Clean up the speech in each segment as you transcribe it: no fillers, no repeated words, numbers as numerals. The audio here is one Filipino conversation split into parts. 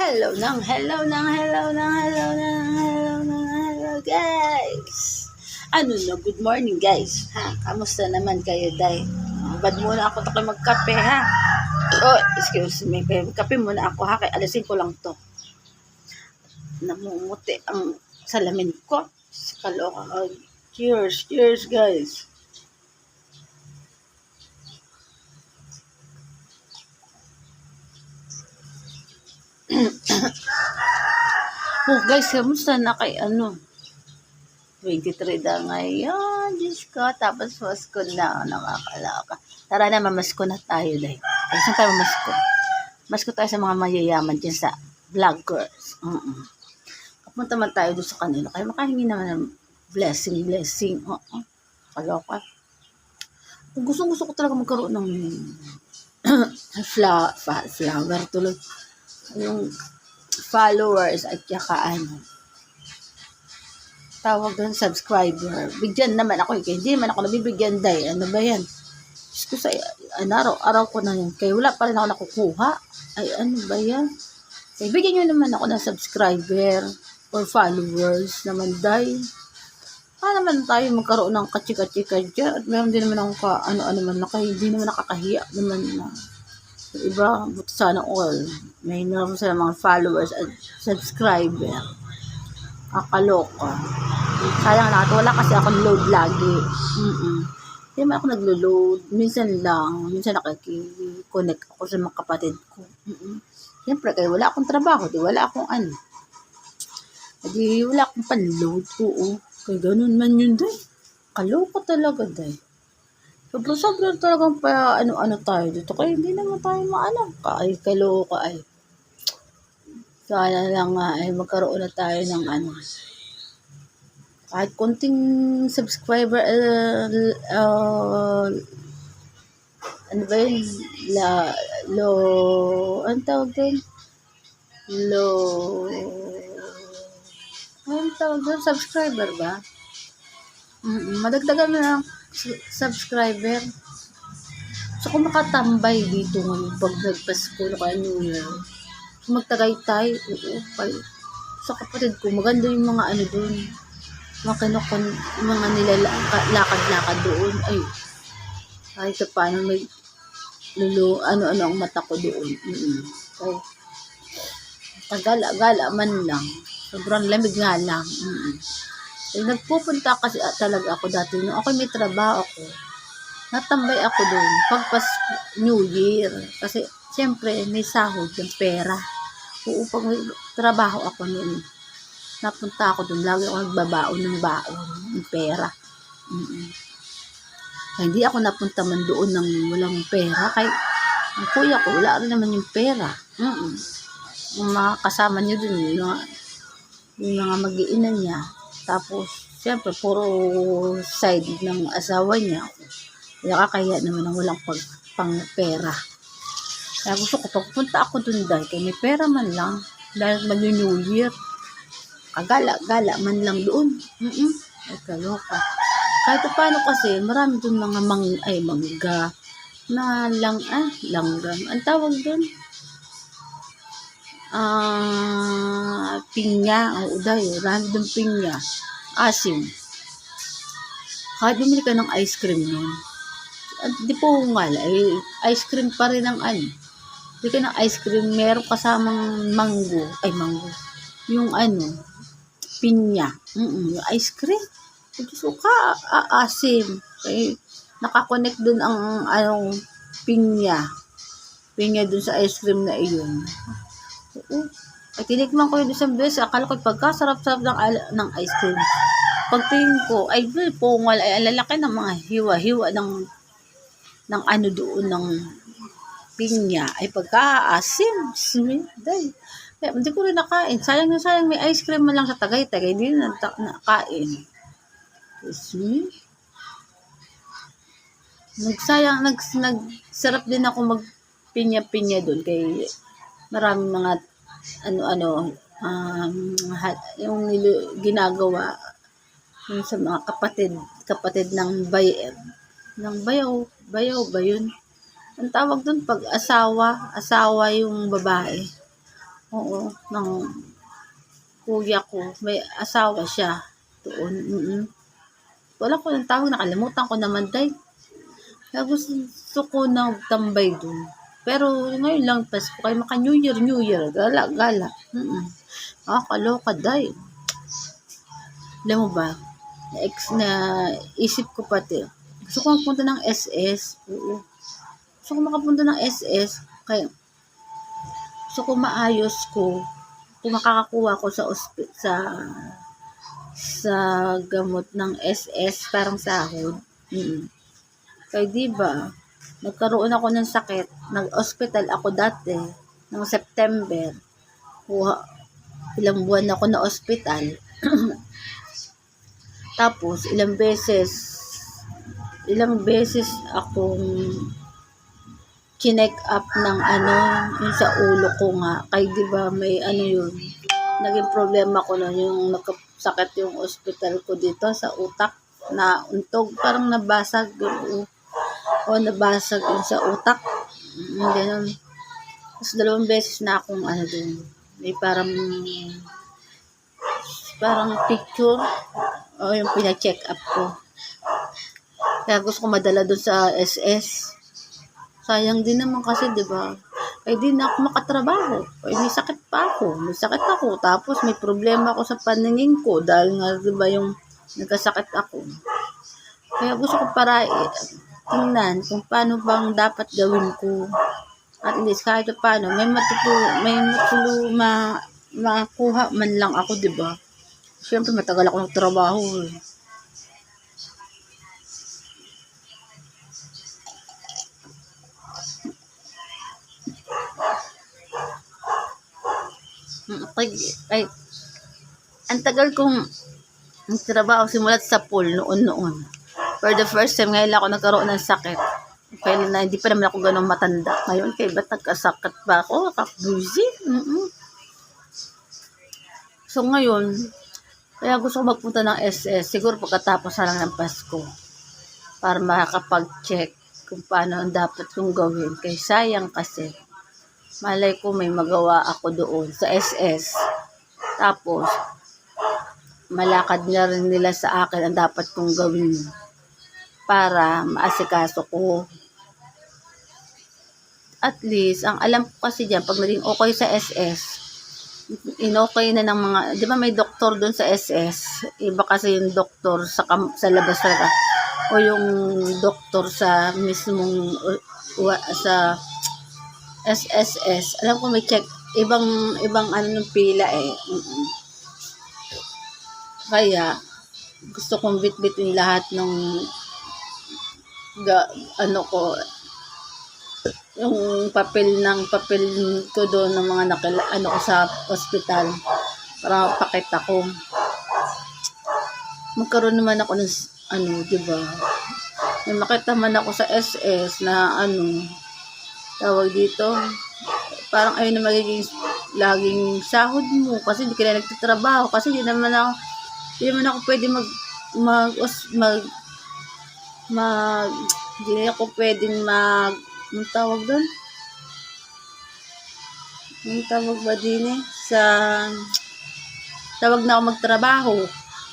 Hello guys. Good morning guys. Kamusta naman kayo day? Bad muna ako tayo magkape ha. Oh, excuse me. Kape muna ako ha. Kaya alisin ko lang to. Namumuti ang salamin ko. Kaloka. Cheers guys. Oh guys, kamusta na kay 23 na ngayon. Diyos ko, tapos Pasko na. Nakakalaka. Tara na, mamasko na tayo dahil. Ay, saan tayo mamasko? Masko tayo sa mga mayayaman dyan sa vloggers. Kapunta man tayo doon sa kanila. Kaya makahingi naman ng blessing. Kaloka. Gusto ko talaga magkaroon ng flower tuloy. Yung followers at saka tawag doon subscriber. Bigyan naman ako hindi naman ako nabibigyan dahil ano ba yan? Gusto sa araw ko na yun. Kaya wala pa rin ako nakukuha. Ay ano ba yan? Kaya bigyan nyo naman ako ng subscriber or followers naman dahil naman tayo magkaroon ng kachika-chika dyan. At meron din naman ako ano man hindi naman nakakahiya naman na iba, buto sana all. May naman sila mga followers at subscriber. Kakaloka. Sayang na wala kasi ako load lagi. Hindi naman ako naglo-load. Minsan lang. Minsan nakikiconnect ako sa mga kapatid ko. Siyempre, kaya wala akong trabaho. Wala akong wala akong pan-load. Oo. Kaya ganun man yun day. Kaloka talaga day. Sobrang talagang pa ano tayo dito. Kaya hindi naman tayo maalam. Kaloka ay. Sana lang ay magkaroon na tayo ng kahit konting subscriber ano ba yun? Ano tawag doon? Ano tawag doon? Subscriber ba? Madagdagan mo na subscriber. So kung makatambay dito ngayon pag nagpasko na kaya New Year, magtagaytay, sa kapatid ko maganda yung mga doon, mga nilalakad-lakad doon. Ay kahit paano may ano ang mata ko doon. So tagala man lang, sobrang lamig nga lang. Nagpupunta kasi talaga ako dati nung ako may trabaho ako. Natambay ako doon pagpas New Year kasi siyempre may sahod ng pera. Oo, pag may trabaho ako noon, napunta ako doon. Lagi ako nagbabaon ng pera. Hindi ako napunta man doon ng walang pera. Kaya ang kuya ko, wala rin naman yung pera. Yung mga kasama niyo doon, yung mga mag-iinan niya. Tapos, siyempre, puro side ng asawa niya. Nakakaya naman ang walang pang pera. Kaya gusto ko, pagpunta ako dun dahil kaya may pera man lang. Dahil mag-New Year. Kagala man lang doon. Ay, kaloka. Kahit paano kasi, marami dun mga mangga. Na langgam. Ang tawag dun? Pinya. Oo, dahil. Marami dun pinya. Asim. Kahit bumili ka ng ice cream nun. Di po ice cream pa rin ang Bumili ka ng ice cream, meron kasamang mango. Yung pinya. Yung ice cream. So, asim. Kaya, nakakonect dun ang pinya. Pinya dun sa ice cream na iyon. Oo. Ay, tinikman ko yun isang beses. Akala ko pagkasarap-sarap ng ice cream. Pagtingin ko, ay pungal, ay alalaki ng mga hiwa-hiwa ng doon ng pinya. Ay pagkaasim. Hindi ko rin nakain. Sayang may ice cream man lang sa Tagaytay. Hindi na nakain. Nagsarap din ako magpinya-pinya doon. Kay maraming mga yung ginagawa yung sa mga kapatid ng bayaw ba yun? Ang tawag doon pag asawa yung babae. Oo, ng kuya ko. May asawa siya doon. Wala ko ng tawag, nakalimutan ko naman day. Kaya gusto ko na tambay dun. Pero ngayon lang Pasko, kaya maka New Year, gala. Kaloka day. Alam mo ba, na isip ko pati, gusto ko magpunta ng SS. Oo. Gusto ko makapunta ng SS, kaya gusto ko maayos ko, kung makakakuha ko sa gamot ng SS, parang sahod. Kaya diba, nagkaroon ako ng sakit, nag-hospital ako dati, ng September, ilang buwan ako na hospital. Tapos, ilang beses akong chinek up ng yung sa ulo ko nga. Kaya diba, may yun, naging problema ko na yung nagkasakit yung hospital ko dito sa utak, na untog, parang nabasag nabasag yun sa utak. Ganun. Tapos 2 beses na akong dun. May parang picture yung pina-check up ko. Kaya gusto ko madala dun sa SS. Sayang din naman kasi, di ba? Ay di na ako makatrabaho. Ay may sakit ako. Tapos may problema ako sa paningin ko dahil nga, di ba, yung nagkasakit ako. Kaya gusto ko tingnan kung paano bang dapat gawin ko. At least kahit paano, makuha man lang ako, di ba? Siyempre, matagal ako nagtrabaho. Ang tagal kong nagtrabaho simulat sa pool noon. For the first time, ngayon lang ako nagkaroon ng sakit. Kaya na hindi pa naman ako ganun matanda. Ngayon, kaya ba't nagkasakit ba ako? Busy. So, ngayon, kaya gusto ko magpunta ng SS. Siguro pagkatapos na lang ng Pasko. Para makakapag-check kung paano ang dapat kong gawin. Kaya sayang kasi. Malay ko may magawa ako doon sa SS. Tapos, malakad na rin nila sa akin ang dapat kong gawin para maasikaso ko. At least, ang alam ko kasi dyan, pag naging okay sa SS, inokay na ng mga, di ba may doktor doon sa SS? Iba kasi yung doktor sa labas talaga. O yung doktor sa mismong, sa SSS. Alam ko may check, ibang ng pila eh. Kaya, gusto kong bitbitin lahat ng yung papel ko doon ng mga ko sa ospital para pakita ko. Magkaroon naman ako ng di ba? May makita man ako sa SS na tawag dito. Parang ayun na magiging laging sahod mo kasi hindi ka na nagtatrabaho kasi hindi naman ako pwede hindi ako pwedeng ang tawag doon? Ang tawag ba din tawag na ako magtrabaho.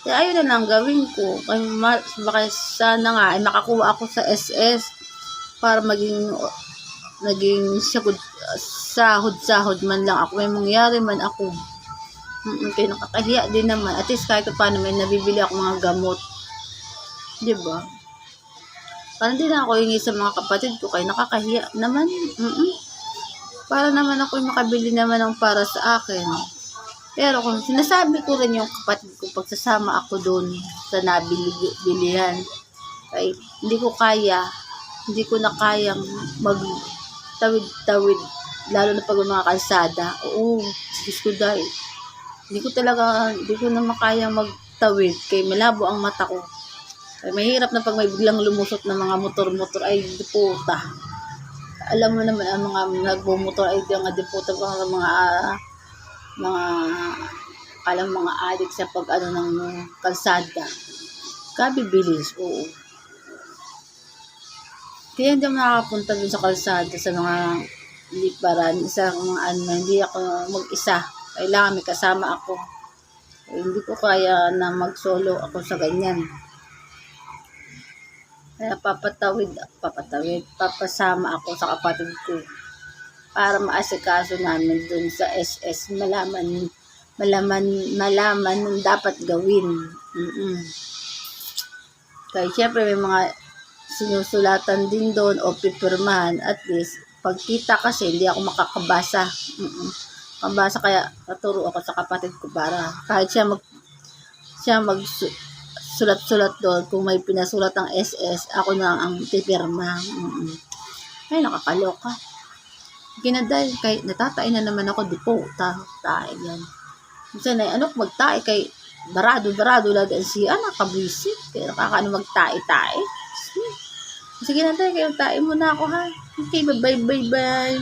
Kaya ayun na lang gawin ko. Baka sana nga ay makakuha ako sa SS para maging sahod man lang ako. May mangyari man ako. Kaya nakakahiya din naman. At least kahit paano may nabibili ako mga gamot. Diba? Parang din ako hingi sa mga kapatid ko kaya nakakahiya naman. Para naman ako makabili naman ng para sa akin. Pero kung sinasabi ko rin yung kapatid ko pagsasama ako doon sa nabilihan, ay hindi ko na kayang magtawid-tawid lalo na pag mga kalsada. Oo, Diyos ko dahil. Hindi ko na makayang magtawid kay malabo ang mata ko. Ay, mahirap na pag may biglang lumusot na mga motor ay puta. Alam mo naman ang mga nagbumotor ay mga deputa pa mga adik sa pag ng kalsada. Kabibilis, oo. Kaya hindi ako nakakapunta dun sa kalsada sa mga liparan, isang hindi ako mag-isa. Kailangan may kasama ako. Hindi ko kaya na mag-solo ako sa ganyan. Kaya papasama ako sa kapatid ko para maasikaso namin dun sa SS, malaman ng dapat gawin. Kaya syempre may mga sinusulatan din doon o pipirmahan, at least pagkita kasi hindi ako makakabasa. Pambasa, kaya naturo ako sa kapatid ko para kahit siya mag sulat-sulat doon, kung may pinasulat ang SS, ako na ang pipirma. Ay, nakakaloka. Ginadal, kahit natatain na naman ako, di po, tae yan. Minsan ay, magtae kay barado lagi ang siya, nakabwisit. Kaya nakakaano magtae-tae. Sige na tayo, kayo tae muna ako ha. Okay, bye.